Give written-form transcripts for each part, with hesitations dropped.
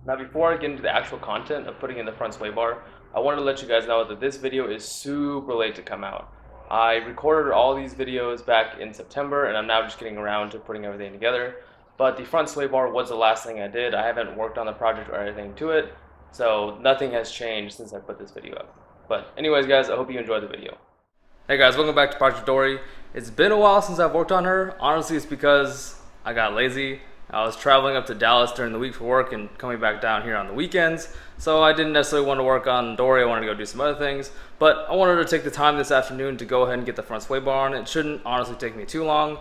Now before I get into the actual content of putting in the front sway bar, I wanted to let you guys know that this video is super late to come out. I recorded all these videos back in September and I'm now just getting around to putting everything together. But the front sway bar was the last thing I did. I haven't worked on the project or anything to it, so nothing has changed since I put this video up. But anyways guys, I hope you enjoyed the video. Hey guys, welcome back to ProjektDori. It's been a while since I've worked on her. Honestly, it's because I got lazy. I was traveling up to Dallas during the week for work and coming back down here on the weekends. So I didn't necessarily want to work on Dory. I wanted to go do some other things. But I wanted to take the time this afternoon to go ahead and get the front sway bar on. It shouldn't honestly take me too long.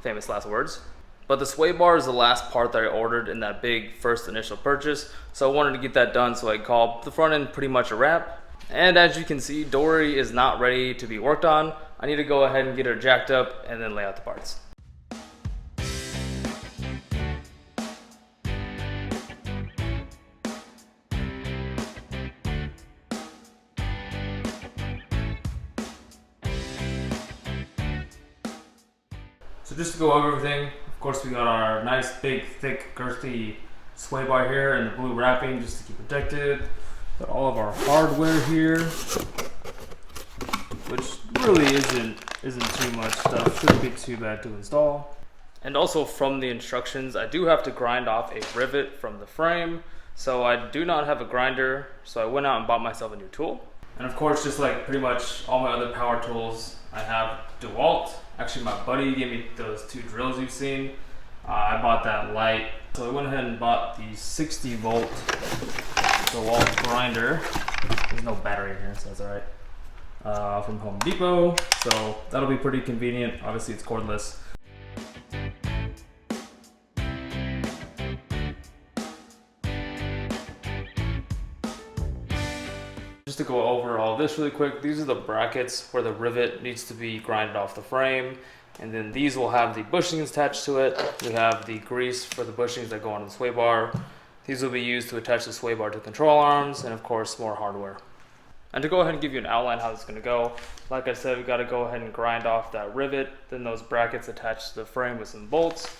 Famous last words. But the sway bar is the last part that I ordered in that big first initial purchase. So I wanted to get that done so I could call the front end pretty much a wrap. And as you can see, Dory is not ready to be worked on. I need to go ahead and get her jacked up and then lay out the parts. So just to go over everything, of course we got our nice big thick girthy sway bar here and the blue wrapping just to keep protected. Got all of our hardware here, which really isn't too much stuff, shouldn't be too bad to install. And also from the instructions, I do have to grind off a rivet from the frame, so I do not have a grinder, so I went out and bought myself a new tool. And of course, just like pretty much all my other power tools, I have DeWalt. Actually, my buddy gave me those two drills you've seen. I bought that light, so I went ahead and bought the 60 volt DeWalt grinder. There's no battery in here, so that's alright. From Home Depot, so that'll be pretty convenient. Obviously, it's cordless. Just to go over all this really quick, these are the brackets where the rivet needs to be grinded off the frame, and then these will have the bushings attached to it. We have the grease for the bushings that go on the sway bar. These will be used to attach the sway bar to control arms, and of course more hardware. And to go ahead and give you an outline how this is going to go, like I said, we got to go ahead and grind off that rivet, then those brackets attached to the frame with some bolts,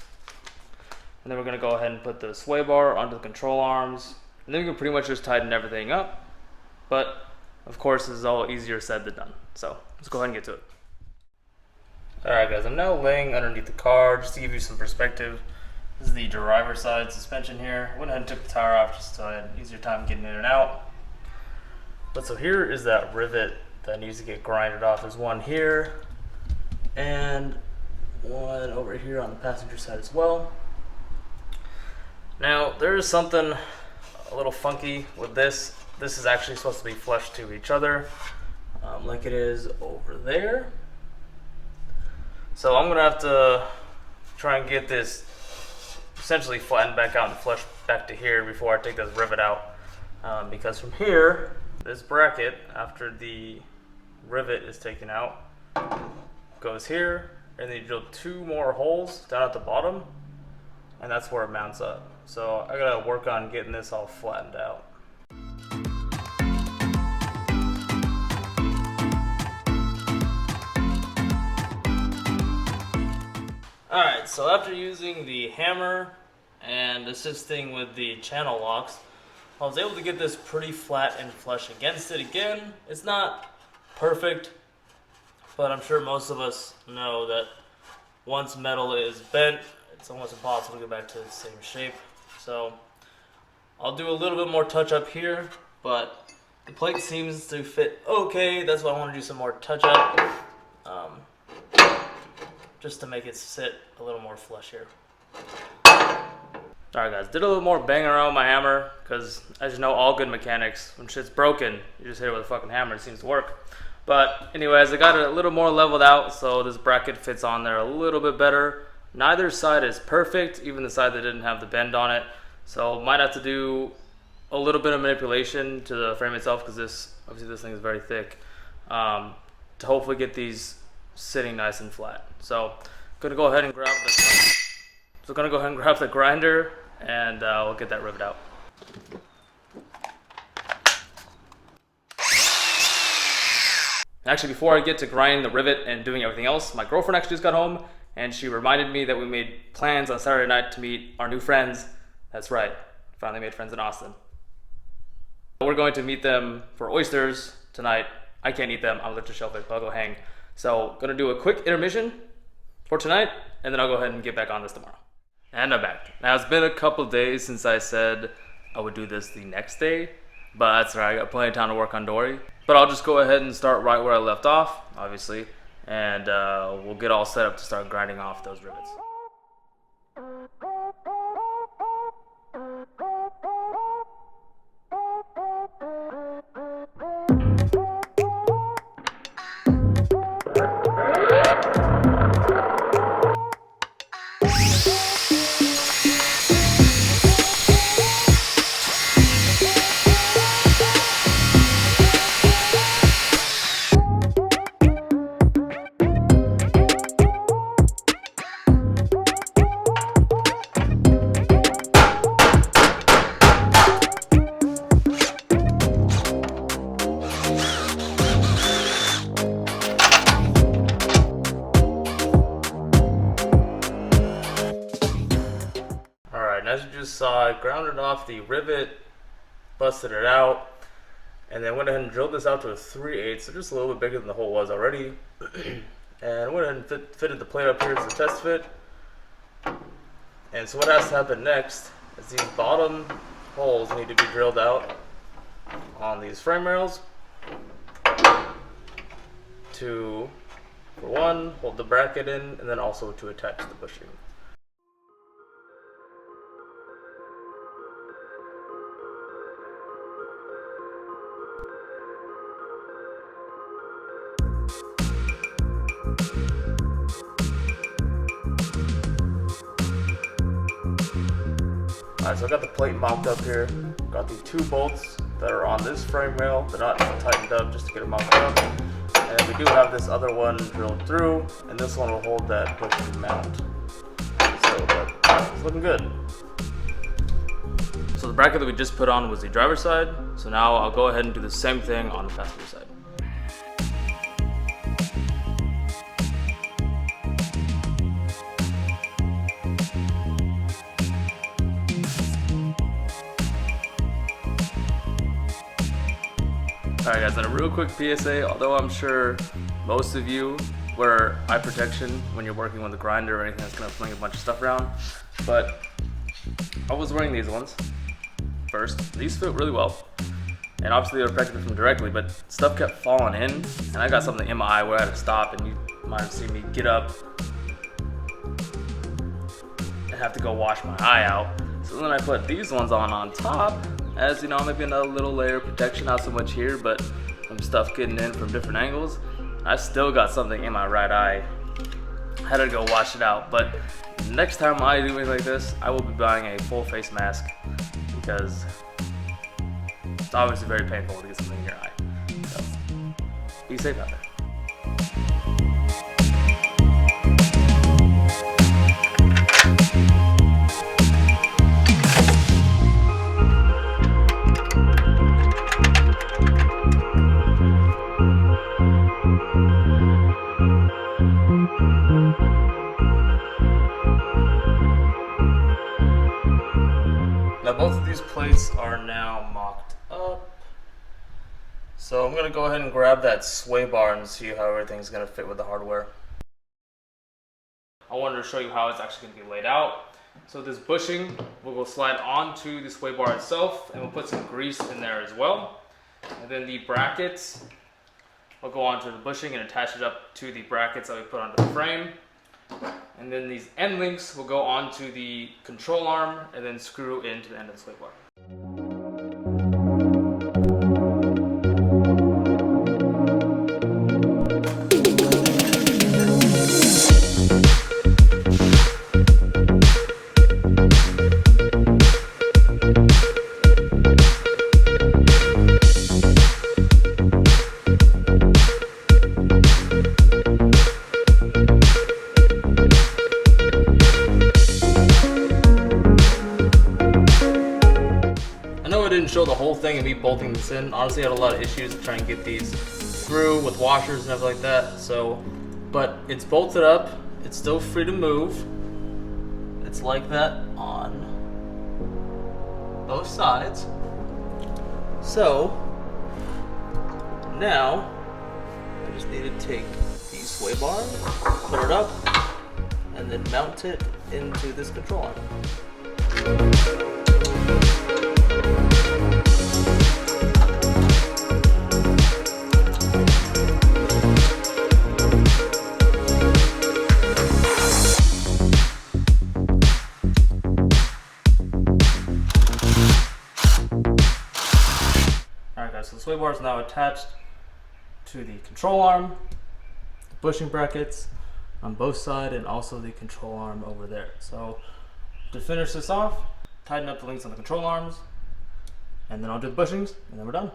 and then we're going to go ahead and put the sway bar onto the control arms, and then we can pretty much just tighten everything up. But of course, this is all easier said than done. So let's go ahead and get to it. Alright guys, I'm now laying underneath the car just to give you some perspective. This is the driver's side suspension here. I went ahead and took the tire off just so I had an easier time getting in and out. But so here is that rivet that needs to get grinded off. There's one here and one over here on the passenger side as well. Now there is something a little funky with this. This is actually supposed to be flush to each other, like it is over there. So I'm gonna have to try and get this essentially flattened back out and flush back to here before I take this rivet out. Because from here, this bracket, after the rivet is taken out, goes here, and then you drill two more holes down at the bottom, and that's where it mounts up. So I gotta work on getting this all flattened out. Alright, so after using the hammer and assisting with the channel locks, I was able to get this pretty flat and flush against it again. It's not perfect, but I'm sure most of us know that once metal is bent, it's almost impossible to get back to the same shape. So I'll do a little bit more touch up here, but the plate seems to fit okay. That's why I want to do some more touch up. Just to make it sit a little more flush here. Alright guys, did a little more banging around with my hammer, because as you know, all good mechanics, when shit's broken, you just hit it with a fucking hammer, it seems to work. But anyways, I got it a little more leveled out, so this bracket fits on there a little bit better. Neither side is perfect, even the side that didn't have the bend on it. So might have to do a little bit of manipulation to the frame itself, because obviously this thing is very thick, to hopefully get these sitting nice and flat. So gonna go ahead and grab the grinder and we'll get that rivet out. Actually, before I get to grinding the rivet and doing everything else, my girlfriend actually just got home and she reminded me that we made plans on Saturday night to meet our new friends. That's right, Finally made friends in Austin. We're going to meet them for oysters tonight. I can't eat them. I'm allergic to shellfish, but I'll go hang. So gonna do a quick intermission for tonight, and then I'll go ahead and get back on this tomorrow. And I'm back. Now it's been a couple days since I said I would do this the next day, but that's alright. I got plenty of time to work on Dory. But I'll just go ahead and start right where I left off, obviously, and we'll get all set up to start grinding off those rivets. As you just saw, I grounded off the rivet, busted it out, and then went ahead and drilled this out to a 3/8, so just a little bit bigger than the hole was already. And went ahead and fitted the plate up here as a test fit. And so what has to happen next is these bottom holes need to be drilled out on these frame rails to, for one, hold the bracket in, and then also to attach the bushing. Alright, so I got the plate mocked up here. Got the 2 bolts that are on this frame rail. They're not tightened up just to get them mocked up. And we do have this other one drilled through, and this one will hold that bushing mount. So, but it's looking good. So the bracket that we just put on was the driver's side. So now I'll go ahead and do the same thing on the passenger side. Alright guys, and a real quick PSA, although I'm sure most of you wear eye protection when you're working with a grinder or anything that's going to fling a bunch of stuff around, but I was wearing these ones first. These fit really well, and obviously they were protected from directly, but stuff kept falling in, and I got something in my eye where I had to stop, and you might have seen me get up and have to go wash my eye out. So then I put these ones on top, as you know, maybe another little layer of protection, not so much here, but some stuff getting in from different angles. I still got something in my right eye. I had to go wash it out, but next time I do anything like this, I will be buying a full face mask because it's obviously very painful to get something in your eye. So, be safe out there. Now both of these plates are now mocked up. So I'm going to go ahead and grab that sway bar and see how everything's going to fit with the hardware. I wanted to show you how it's actually going to be laid out. So this bushing will go slide onto the sway bar itself, and we'll put some grease in there as well. And then the brackets will go onto the bushing and attach it up to the brackets that we put onto the frame. And then these end links will go onto the control arm and then screw into the end of the sway bar. Show the whole thing and me bolting this in. Honestly, I had a lot of issues trying to get these through with washers and everything like that. So, but it's bolted up. It's still free to move. It's like that on. both sides. So now I just need to take the sway bar, put it up, and then mount it into this control arm. Alright guys, so the sway bar is now attached to the control arm, the bushing brackets on both sides, and also the control arm over there. So to finish this off, tighten up the links on the control arms, and then I'll do the bushings, and then we're done.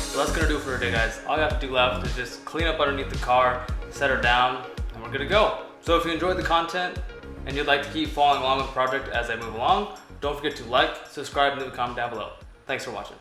So that's gonna do it for today, guys. All you have to do left is just clean up underneath the car, set her down, and we're good to go. So if you enjoyed the content and you'd like to keep following along with the project as I move along, don't forget to like, subscribe, and leave a comment down below. Thanks for watching.